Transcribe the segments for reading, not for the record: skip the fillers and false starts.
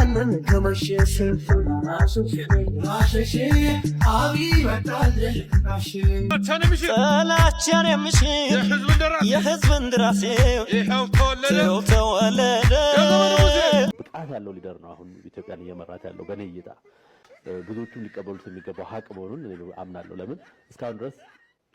ያንን ከመሸሽ ማሸሽ አብይ መጣልህ ጠላቻን የምሽ የህዝብ እንደራሴ ይኸው ተወለደ ብቃት ያለው ሊደር ነው አሁን ኢትዮጵያን እየመራት ያለው በኔ እይታ ብዙዎቹም ሊቀበሉት የሚገባው ሀቅ መሆኑን አምናለሁ ለምን እስካሁን ድረስ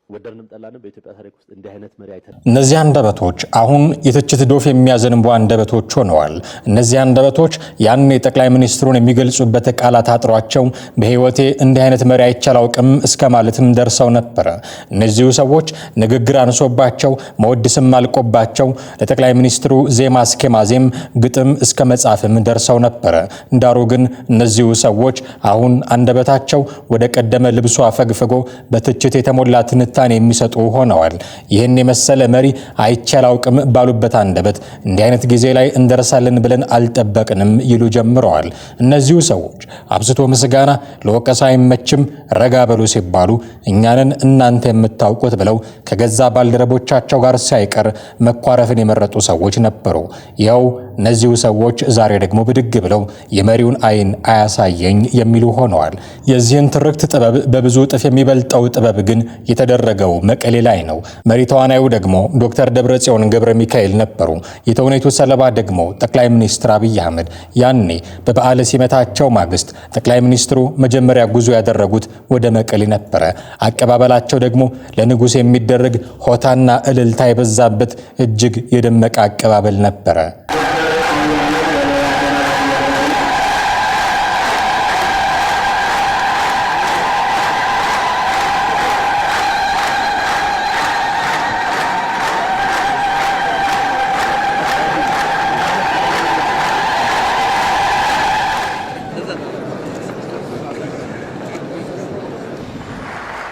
ወደርንም ጠላንም በኢትዮጵያ ታሪክ ውስጥ እንዲህ አይነት መሪ አይተን እነዚህ አንደበቶች አሁን የትችት ዶፍ የሚያዘንቡ አንደበቶች ሆነዋል። እነዚህ አንደበቶች ያን የጠቅላይ ሚኒስትሩን የሚገልጹበት ቃላት አጥሯቸው በህይወቴ እንዲህ አይነት መሪ አይቻላውቅም እስከ ማለትም ደርሰው ነበር። እነዚሁ ሰዎች ንግግር አንሶባቸው መወድስም አልቆባቸው ለጠቅላይ ሚኒስትሩ ዜማ እስከማዜም ግጥም እስከ መጻፍም ደርሰው ነበር። ዳሩ ግን እነዚሁ ሰዎች አሁን አንደበታቸው ወደ ቀደመ ልብሱ አፈግፍጎ በትችት የተሞላ ትንታኔ የሚሰጡ ሆነዋል። ይህን የመሰለ መሪ አይቻላውቅም ባሉበት አንደበት እንዲህ አይነት ጊዜ ላይ እንደርሳለን ብለን አልጠበቅንም ይሉ ጀምረዋል። እነዚሁ ሰዎች አብዝቶ ምስጋና ለወቀሳ አይመችም ረጋ በሉ ሲባሉ እኛንን እናንተ የምታውቁት ብለው ከገዛ ባልደረቦቻቸው ጋር ሳይቀር መኳረፍን የመረጡ ሰዎች ነበሩ። ይኸው እነዚሁ ሰዎች ዛሬ ደግሞ ብድግ ብለው የመሪውን አይን አያሳየኝ የሚሉ ሆነዋል። የዚህን ትርክት ጥበብ በብዙ እጥፍ የሚበልጠው ጥበብ ግን የተደረገው መቀሌ ላይ ነው። መሪ ተዋናዩ ደግሞ ዶክተር ደብረጽዮን ገብረ ሚካኤል ነበሩ። የተውኔቱ ሰለባ ደግሞ ጠቅላይ ሚኒስትር አብይ አህመድ ያኔ በበዓለ ሲመታቸው ማግስት ጠቅላይ ሚኒስትሩ መጀመሪያ ጉዞ ያደረጉት ወደ መቀሌ ነበረ። አቀባበላቸው ደግሞ ለንጉስ የሚደረግ ሆታና እልልታ የበዛበት እጅግ የደመቀ አቀባበል ነበረ።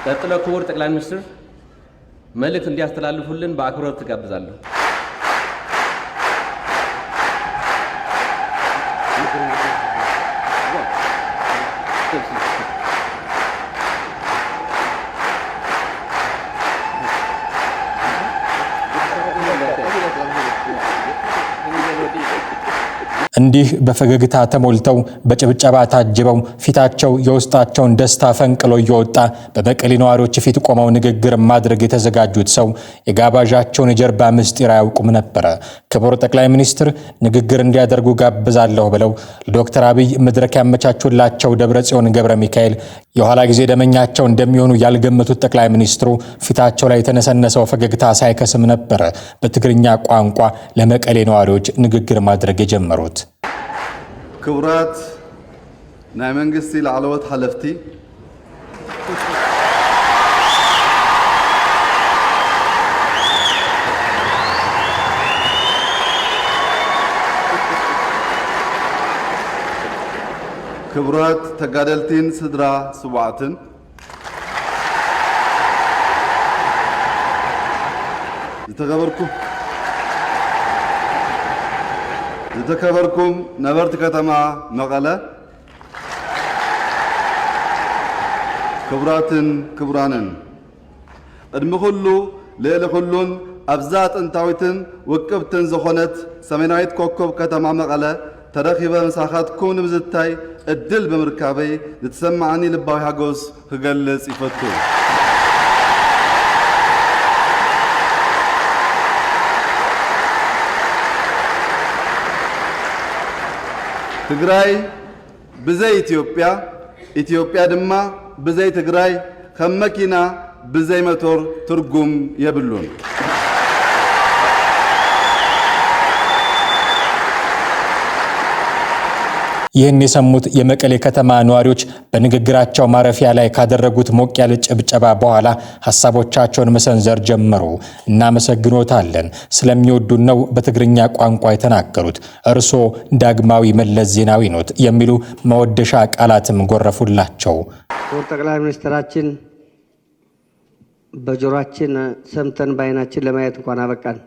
ቀጥሎ ክቡር ጠቅላይ ሚኒስትር መልእክት እንዲያስተላልፉልን በአክብሮት ተጋብዛለሁ። እንዲህ በፈገግታ ተሞልተው በጭብጨባ ታጅበው ፊታቸው የውስጣቸውን ደስታ ፈንቅሎ እየወጣ በመቀሌ ነዋሪዎች ፊት ቆመው ንግግር ማድረግ የተዘጋጁት ሰው የጋባዣቸውን የጀርባ ምስጢር አያውቁም ነበር። ክቡር ጠቅላይ ሚኒስትር ንግግር እንዲያደርጉ ጋብዛለሁ ብለው ዶክተር አብይ መድረክ ያመቻቹላቸው ደብረጽዮን ገብረ ሚካኤል የኋላ ጊዜ ደመኛቸው እንደሚሆኑ ያልገመቱት ጠቅላይ ሚኒስትሩ ፊታቸው ላይ የተነሰነሰው ፈገግታ ሳይከስም ነበር በትግርኛ ቋንቋ ለመቀሌ ነዋሪዎች ንግግር ማድረግ የጀመሩት። ክቡራት ናይ መንግስቲ ላዕለዎት ሓለፍቲ ክቡራት ተጋደልቲን ስድራ ስዋዕትን ዝተከበርኩም ነበርቲ ከተማ መቐለ ክቡራትን ክቡራንን ቅድሚ ኩሉ ልዕሊ ኩሉን ኣብዛ ጥንታዊትን ውቅብትን ዝኾነት ሰሜናዊት ኮከብ ከተማ መቐለ ተረኺበ ምሳኻትኩም ንምዝታይ እድል ብምርካበይ ዝተሰማዓኒ ልባዊ ሓጎስ ክገልጽ ይፈቱ። ትግራይ ብዘይ ኢትዮጵያ ኢትዮጵያ ድማ ብዘይ ትግራይ ከም መኪና ብዘይ ሞተር ትርጉም የብሉን። ይህን የሰሙት የመቀሌ ከተማ ነዋሪዎች በንግግራቸው ማረፊያ ላይ ካደረጉት ሞቅ ያለ ጭብጨባ በኋላ ሐሳቦቻቸውን መሰንዘር ጀመሩ። እናመሰግኖታለን፣ ስለሚወዱን ነው በትግርኛ ቋንቋ የተናገሩት፣ እርሶ ዳግማዊ መለስ ዜናዊ ኖት የሚሉ መወደሻ ቃላትም ጎረፉላቸው። ጠቅላይ ሚኒስትራችን በጆሮአችን ሰምተን በዓይናችን ለማየት እንኳን አበቃን።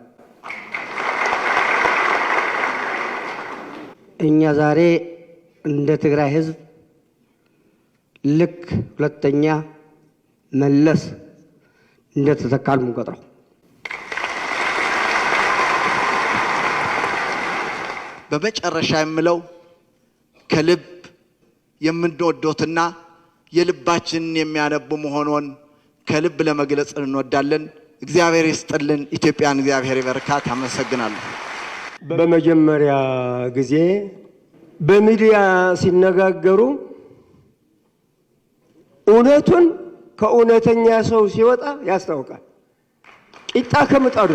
እኛ ዛሬ እንደ ትግራይ ህዝብ ልክ ሁለተኛ መለስ እንደተተካል ምንቆጥረው። በመጨረሻ የምለው ከልብ የምንወዶትና የልባችንን የሚያነቡ መሆኑን ከልብ ለመግለጽ እንወዳለን። እግዚአብሔር ይስጥልን። ኢትዮጵያን እግዚአብሔር ይባርካት። አመሰግናለሁ። በመጀመሪያ ጊዜ በሚዲያ ሲነጋገሩ እውነቱን ከእውነተኛ ሰው ሲወጣ ያስታውቃል። ቂጣ ከምጣዱ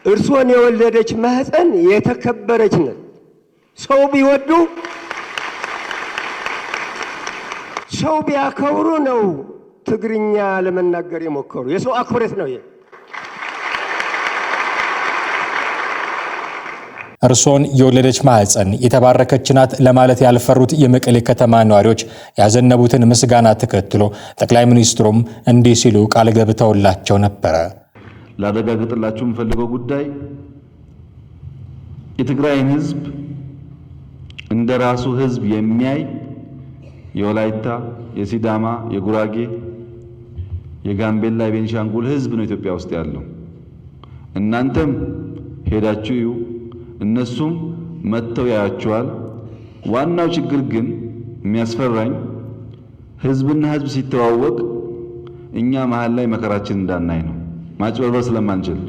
እርሶን የወለደች ማህፀን የተከበረች ነው። ሰው ቢወዱ ሰው ቢያከብሩ ነው ትግርኛ ለመናገር የሞከሩ። የሰው አክብሮት ነው ይሄ። እርሶን የወለደች ማህፀን የተባረከች ናት ለማለት ያልፈሩት የመቀሌ ከተማ ነዋሪዎች ያዘነቡትን ምስጋና ተከትሎ ጠቅላይ ሚኒስትሩም እንዲህ ሲሉ ቃል ገብተውላቸው ነበረ። ላረጋግጥላችሁ የምፈልገው ጉዳይ የትግራይን ህዝብ እንደ ራሱ ህዝብ የሚያይ የወላይታ፣ የሲዳማ፣ የጉራጌ፣ የጋምቤላ፣ የቤንሻንጉል ህዝብ ነው ኢትዮጵያ ውስጥ ያለው። እናንተም ሄዳችሁ እዩ፣ እነሱም መጥተው ያያችኋል። ዋናው ችግር ግን የሚያስፈራኝ ህዝብና ህዝብ ሲተዋወቅ እኛ መሃል ላይ መከራችን እንዳናይ ነው፣ ማጭበርበር ስለማንችል።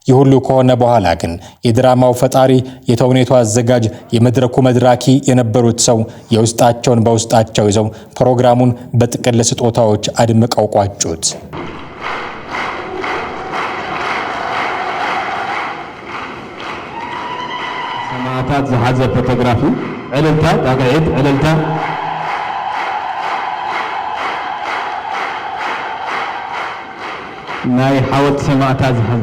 ይህ ሁሉ ከሆነ በኋላ ግን የድራማው ፈጣሪ የተውኔቱ አዘጋጅ የመድረኩ መድራኪ የነበሩት ሰው የውስጣቸውን በውስጣቸው ይዘው ፕሮግራሙን በጥቅል ስጦታዎች አድምቀው ቋጩት። ሰማዕታት ዝሓዘ ፎቶግራፊ ዕልልታ ዳግዒት ዕልልታ ናይ ሓወልቲ ሰማዕታት ዝሓዘ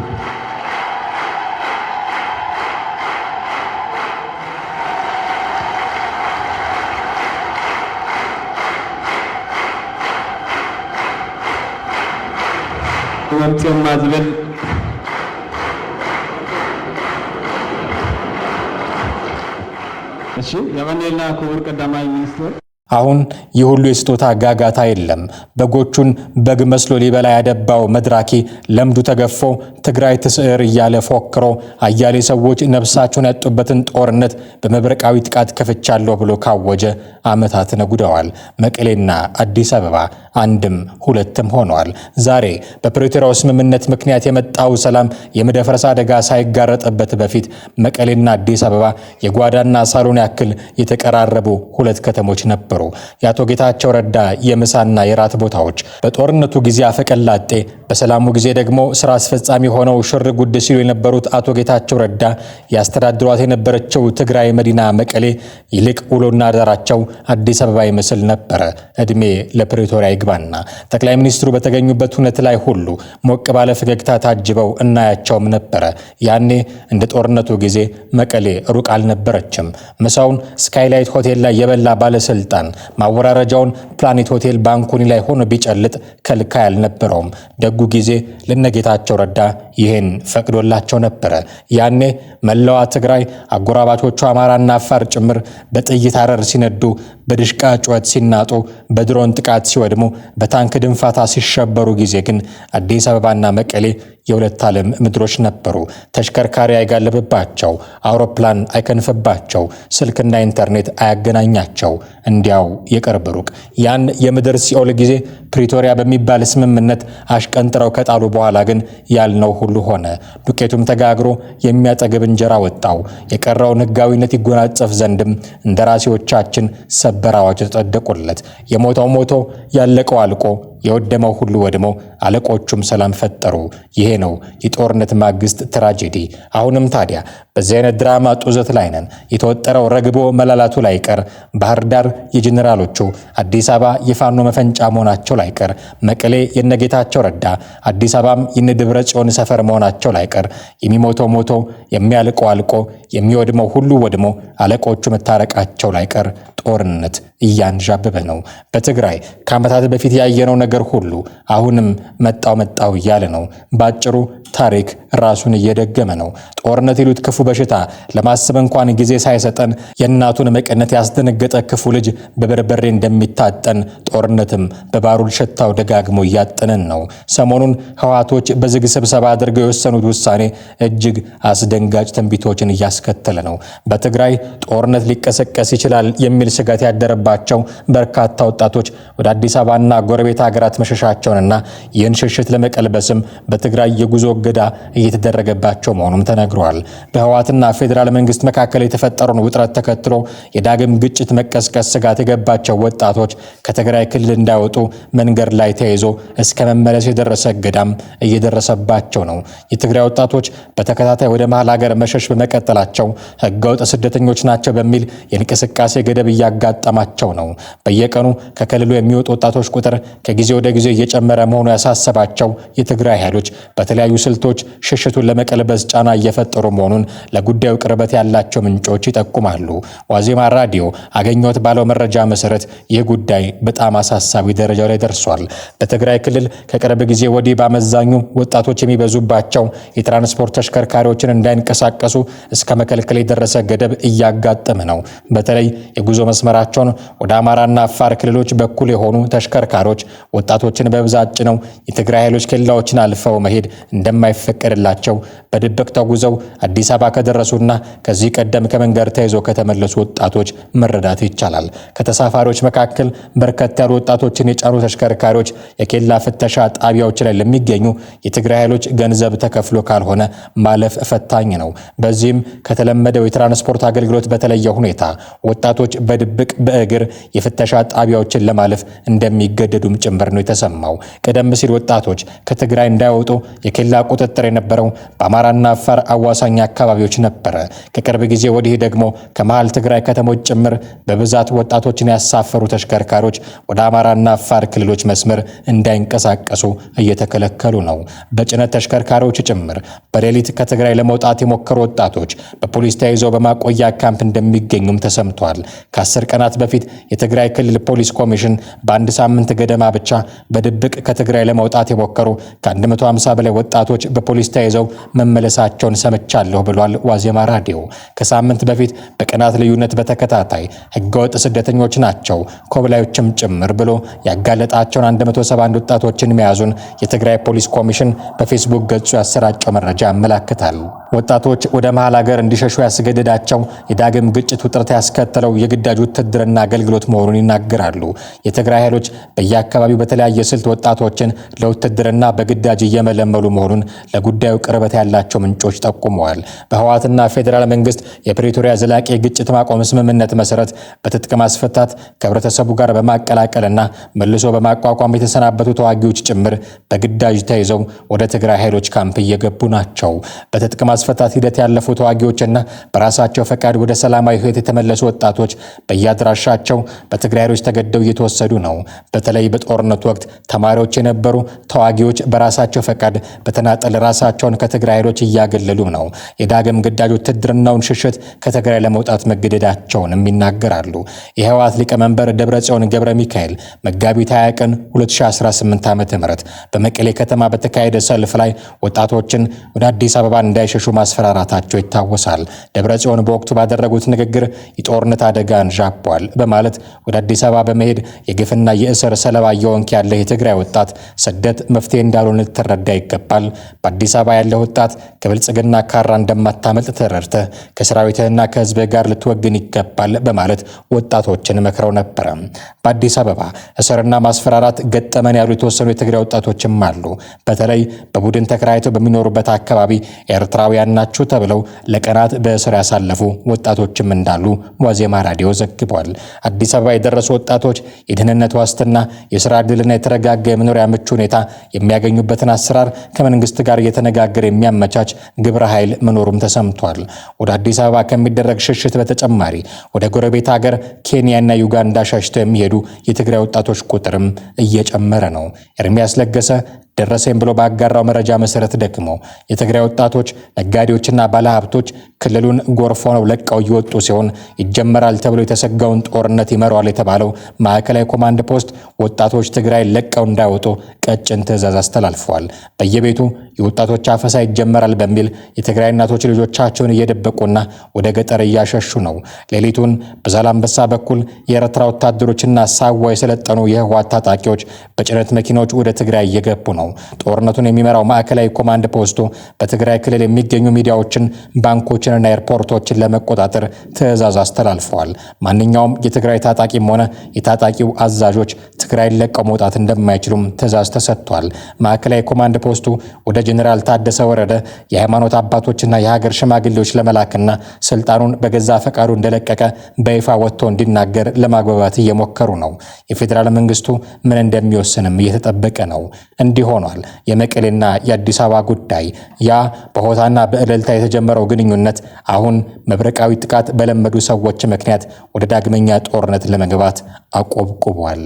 ወምጽማ ዝብል እሺ የቀኔልና ክቡር ቀዳማዊ ሚኒስትር አሁን ይህ ሁሉ የስጦታ ጋጋታ የለም። በጎቹን በግ መስሎ ሊበላ ያደባው መድራኪ ለምዱ ተገፎ ትግራይ ትስዕር እያለ ፎክሮ አያሌ ሰዎች ነፍሳቸውን ያጡበትን ጦርነት በመብረቃዊ ጥቃት ከፍቻለሁ ብሎ ካወጀ ዓመታት ነጉደዋል። መቀሌና አዲስ አበባ አንድም ሁለትም ሆነዋል። ዛሬ በፕሪቶሪያው ስምምነት ምክንያት የመጣው ሰላም የመደፍረስ አደጋ ሳይጋረጥበት በፊት መቀሌና አዲስ አበባ የጓዳና ሳሎን ያክል የተቀራረቡ ሁለት ከተሞች ነበሩ። የአቶ ጌታቸው ረዳ የምሳና የራት ቦታዎች በጦርነቱ ጊዜ አፈቀላጤ፣ በሰላሙ ጊዜ ደግሞ ስራ አስፈጻሚ ሆነው ሽር ጉድ ሲሉ የነበሩት አቶ ጌታቸው ረዳ ያስተዳድሯት የነበረችው ትግራይ መዲና መቀሌ ይልቅ ውሎና አዳራቸው አዲስ አበባ ይመስል ነበረ። እድሜ ለፕሪቶሪያ ይግባና ጠቅላይ ሚኒስትሩ በተገኙበት ሁነት ላይ ሁሉ ሞቅ ባለ ፈገግታ ታጅበው እናያቸውም ነበረ። ያኔ እንደ ጦርነቱ ጊዜ መቀሌ ሩቅ አልነበረችም። ምሳውን ስካይላይት ሆቴል ላይ የበላ ባለስልጣን ማወራረጃውን ፕላኔት ሆቴል ባንኮኒ ላይ ሆኖ ቢጨልጥ ከልካይ አልነበረውም። ደጉ ጊዜ ለነጌታቸው ረዳ ይሄን ፈቅዶላቸው ነበረ። ያኔ መላዋ ትግራይ አጎራባቾቹ አማራና አፋር ጭምር በጥይት አረር ሲነዱ፣ በድሽቃ ጩኸት ሲናጡ፣ በድሮን ጥቃት ሲወድሙ፣ በታንክ ድንፋታ ሲሸበሩ ጊዜ ግን አዲስ አበባና መቀሌ የሁለት ዓለም ምድሮች ነበሩ። ተሽከርካሪ አይጋለብባቸው፣ አውሮፕላን አይከንፍባቸው፣ ስልክና ኢንተርኔት አያገናኛቸው። እንዲያው የቅርብ ሩቅ ያን የምድር ሲኦል ጊዜ ፕሪቶሪያ በሚባል ስምምነት አሽቀንጥረው ከጣሉ በኋላ ግን ያልነው ሁሉ ሆነ። ዱቄቱም ተጋግሮ የሚያጠግብ እንጀራ ወጣው። የቀረውን ሕጋዊነት ይጎናጸፍ ዘንድም እንደራሴዎቻችን ሰበር አዋጅ ተጠደቁለት። የሞተው ሞቶ ያለቀው አልቆ የወደመው ሁሉ ወድሞ አለቆቹም ሰላም ፈጠሩ። ይሄ ነው የጦርነት ማግስት ትራጀዲ። አሁንም ታዲያ በዚህ አይነት ድራማ ጡዘት ላይ ነን። የተወጠረው ረግቦ መላላቱ ላይ ቀር፣ ባህር ዳር የጀነራሎቹ፣ አዲስ አበባ የፋኖ መፈንጫ መሆናቸው ላይ ቀር፣ መቀሌ የነጌታቸው ረዳ፣ አዲስ አበባም የነደብረ ጽዮን ሰፈር መሆናቸው ላይ ቀር፣ የሚሞተው ሞቶ የሚያልቀው አልቆ የሚወድመው ሁሉ ወድሞ አለቆቹ መታረቃቸው ላይ ቀር ጦርነት እያንዣበበ ነው። በትግራይ ከዓመታት በፊት ያየነው ነገር ሁሉ አሁንም መጣው እያለ ነው። ባጭሩ ታሪክ ራሱን እየደገመ ነው። ጦርነት ይሉት ክፉ በሽታ ለማሰብ እንኳን ጊዜ ሳይሰጠን የእናቱን መቀነት ያስደነገጠ ክፉ ልጅ በበርበሬ እንደሚታጠን ጦርነትም በባሩድ ሽታው ደጋግሞ እያጠነን ነው። ሰሞኑን ህወሓቶች በዝግ ስብሰባ አድርገው የወሰኑት ውሳኔ እጅግ አስደንጋጭ ትንቢቶችን እያስከተለ ነው። በትግራይ ጦርነት ሊቀሰቀስ ይችላል የሚል ስጋት ያደረባቸው በርካታ ወጣቶች ወደ አዲስ አበባና ጎረቤት ሀገራት መሸሻቸውንና ይህን ሽሽት ለመቀልበስም በትግራይ የጉዞ እገዳ እየተደረገባቸው መሆኑም ተነግሯል። በህወሓትና ፌዴራል መንግስት መካከል የተፈጠረውን ውጥረት ተከትሎ የዳግም ግጭት መቀስቀስ ስጋት የገባቸው ወጣቶች ከትግራይ ክልል እንዳይወጡ መንገድ ላይ ተይዞ እስከ መመለስ የደረሰ እገዳም እየደረሰባቸው ነው። የትግራይ ወጣቶች በተከታታይ ወደ መሃል ሀገር መሸሽ በመቀጠላቸው ህገወጥ ስደተኞች ናቸው በሚል የእንቅስቃሴ ገደብ እያጋጠማቸው ነው። በየቀኑ ከክልሉ የሚወጡ ወጣቶች ቁጥር ከጊዜ ወደ ጊዜ እየጨመረ መሆኑ ያሳሰባቸው የትግራይ ኃይሎች በተለያዩ ስልቶች ሽሽቱን ለመቀልበስ ጫና እየፈጠሩ መሆኑን ለጉዳዩ ቅርበት ያላቸው ምንጮች ይጠቁማሉ። ዋዜማ ራዲዮ አገኘሁት ባለው መረጃ መሰረት ይህ ጉዳይ በጣም አሳሳቢ ደረጃ ላይ ደርሷል። በትግራይ ክልል ከቅርብ ጊዜ ወዲህ በአመዛኙ ወጣቶች የሚበዙባቸው የትራንስፖርት ተሽከርካሪዎችን እንዳይንቀሳቀሱ እስከ መከልከል የደረሰ ገደብ እያጋጠመ ነው። በተለይ የጉዞ መስመራቸውን ወደ አማራና አፋር ክልሎች በኩል የሆኑ ተሽከርካሪዎች ወጣቶችን በብዛት ጭነው የትግራይ ኃይሎች ኬላዎችን አልፈው መሄድ እንደማይፈቀድላቸው በድብቅ ተጉዘው አዲስ አበባ ከደረሱና ከዚህ ቀደም ከመንገድ ተይዘው ከተመለሱ ወጣቶች መረዳት ይቻላል። ከተሳፋሪዎች መካከል በርከት ያሉ ወጣቶችን የጫኑ ተሽከርካሪዎች የኬላ ፍተሻ ጣቢያዎች ላይ ለሚገኙ የትግራይ ኃይሎች ገንዘብ ተከፍሎ ካልሆነ ማለፍ ፈታኝ ነው። በዚህም ከተለመደው የትራንስፖርት አገልግሎት በተለየ ሁኔታ ወጣቶች በድብቅ በእግር የፍተሻ ጣቢያዎችን ለማለፍ እንደሚገደዱም ጭምር ነው የተሰማው። ቀደም ሲል ወጣቶች ከትግራይ እንዳይወጡ የኬላ ቁጥጥር የነበረው በአማራና አፋር አዋሳኝ አካባቢዎች ነበረ። ከቅርብ ጊዜ ወዲህ ደግሞ ከመሃል ትግራይ ከተሞች ጭምር በብዛት ወጣቶችን ያሳፈሩ ተሽከርካሪዎች ወደ አማራና አፋር ክልሎች መስመር እንዳይንቀሳቀሱ እየተከለከሉ ነው። በጭነት ተሽከርካሪዎች ጭምር በሌሊት ከትግራይ ለመውጣት የሞከሩ ወጣቶች በፖሊስ ተይዘው በማቆያ ካምፕ እንደሚገኙም ተሰምቷል። ከ10 ቀናት በፊት የትግራይ ክልል ፖሊስ ኮሚሽን በአንድ ሳምንት ገደማ ብቻ በድብቅ ከትግራይ ለመውጣት የሞከሩ ከ150 በላይ ወጣቶች በፖሊስ ተይዘው መመለሳቸውን ሰምቻለሁ ብሏል ዋዜማ ራዲዮ። ከሳምንት በፊት በቀናት ልዩነት በተከታታይ ህገወጥ ስደተኞች ናቸው ኮብላዮችም ጭምር ብሎ ያጋለጣቸውን 171 ወጣቶችን መያዙን የትግራይ ፖሊስ ኮሚሽን በፌስቡክ ገጹ ያሰራጨው መረጃ ያመለክታል። ወጣቶች ወደ መሃል ሀገር እንዲሸሹ ያስገደዳቸው የዳግም ግጭት ውጥረት ያስከተለው የግዳጅ ውትድርና አገልግሎት መሆኑን ይናገራሉ። የትግራይ ኃይሎች በየአካባቢው በተለያየ ስልት ወጣቶችን ለውትድርና በግዳጅ እየመለመሉ መሆኑን ለጉዳዩ ቅርበት ያላቸው ምንጮች ጠቁመዋል። በህወሓትና ፌዴራል መንግስት የፕሪቶሪያ ዘላቂ ግጭት ማቆም ስምምነት መሰረት በትጥቅ ማስፈታት ከህብረተሰቡ ጋር በማቀላቀልና መልሶ በማቋቋም የተሰናበቱ ተዋጊዎች ጭምር በግዳጅ ተይዘው ወደ ትግራይ ኃይሎች ካምፕ እየገቡ ናቸው። በትጥቅ ማስፈታት ሂደት ያለፉ ተዋጊዎችና በራሳቸው ፈቃድ ወደ ሰላማዊ ህይወት የተመለሱ ወጣቶች በየአድራሻቸው በትግራይ ኃይሎች ተገደው እየተወሰዱ ነው። በተለይ በጦርነቱ ወቅት ተማሪዎች የነበሩ ተዋጊዎች በራሳቸው ፈቃድ በተናጠል ራሳቸውን ከትግራይ ኃይሎች እያገለሉ ነው። የዳግም ግዳጅ ውትድርናውን ሽሽት ከትግራይ ለመውጣት መገደዳቸውንም ይናገራሉ። የህወሓት ሊቀመንበር ደብረጽዮን ገብረ ሚካኤል መጋቢት 20 ቀን 2018 ዓ.ም በመቀሌ ከተማ በተካሄደ ሰልፍ ላይ ወጣቶችን ወደ አዲስ አበባ እንዳይሸሹ ማስፈራራታቸው ይታወሳል። ደብረጽዮን በወቅቱ ባደረጉት ንግግር የጦርነት አደጋ አንዣቧል በማለት ወደ አዲስ አበባ በመሄድ የግፍና የእስር ሰለባ እየሆንክ ያለ የትግራይ ወጣት ስደት መፍትሄ እንዳልሆነ ልትረዳ ይገባል። በአዲስ አበባ ያለ ወጣት ከብልጽግና ካራ እንደማታመልጥ ተረድተህ ከሰራዊትህና ከህዝብህ ጋር ልትወግን ይገባል በማለት ወጣቶችን መክረው ነበረ። በአዲስ አበባ እስርና ማስፈራራት ገጠመን ያሉ የተወሰኑ የትግራይ ወጣቶችም አሉ። በተለይ በቡድን ተከራይተው በሚኖሩበት አካባቢ ኤርትራውያን ናቸው ተብለው ለቀናት በእስር ያሳለፉ ወጣቶችም እንዳሉ ዋዜማ ራዲዮ ዘግቧል። አዲስ አበባ የደረሱ ወጣቶች የደህንነት ዋስትና፣ የስራ ዕድልና የተረጋጋ የመኖሪያ ምቹ ሁኔታ የሚያገኙበትን አሰራር ከመንግስት ጋር እየተነጋገረ የሚያመቻች ግብረ ኃይል መኖሩም ተሰምቷል። ወደ አዲስ አበባ ከሚደረግ ሽሽት በተጨማሪ ወደ ጎረቤት ሀገር ኬንያና ዩጋንዳ ሸሽተው የሚሄዱ የትግራይ ወጣቶች ቁጥርም እየጨመረ ነው። ኤርሚያስ ለገሰ ደረሰኝ ብሎ ባጋራው መረጃ መሰረት ደግሞ የትግራይ ወጣቶች፣ ነጋዴዎችና ባለሀብቶች ክልሉን ጎርፎ ነው ለቀው እየወጡ ሲሆን ይጀመራል ተብሎ የተሰጋውን ጦርነት ይመራዋል የተባለው ማዕከላዊ ኮማንድ ፖስት ወጣቶች ትግራይ ለቀው እንዳይወጡ ቀጭን ትዕዛዝ አስተላልፈዋል። በየቤቱ የወጣቶች አፈሳ ይጀመራል በሚል የትግራይ እናቶች ልጆቻቸውን እየደበቁና ወደ ገጠር እያሸሹ ነው። ሌሊቱን በዛላምበሳ በኩል የኤርትራ ወታደሮችና ሳዋ የሰለጠኑ የህወሓት ታጣቂዎች በጭነት መኪናዎች ወደ ትግራይ እየገቡ ነው። ጦርነቱን የሚመራው ማዕከላዊ ኮማንድ ፖስቱ በትግራይ ክልል የሚገኙ ሚዲያዎችን፣ ባንኮችንና ኤርፖርቶችን ለመቆጣጠር ትዕዛዝ አስተላልፈዋል። ማንኛውም የትግራይ ታጣቂም ሆነ የታጣቂው አዛዦች ትግራይን ለቀው መውጣት እንደማይችሉም ትዕዛዝ ተሰጥቷል። ማዕከላዊ ኮማንድ ፖስቱ ወደ ጀነራል ታደሰ ወረደ የሃይማኖት አባቶችና የሀገር ሽማግሌዎች ለመላክና ስልጣኑን በገዛ ፈቃዱ እንደለቀቀ በይፋ ወጥቶ እንዲናገር ለማግባባት እየሞከሩ ነው። የፌዴራል መንግስቱ ምን እንደሚወስንም እየተጠበቀ ነው። እንዲህ ሆኗል የመቀሌና የአዲስ አበባ ጉዳይ። ያ በሆታና በእልልታ የተጀመረው ግንኙነት አሁን መብረቃዊ ጥቃት በለመዱ ሰዎች ምክንያት ወደ ዳግመኛ ጦርነት ለመግባት አቆብቁቧል።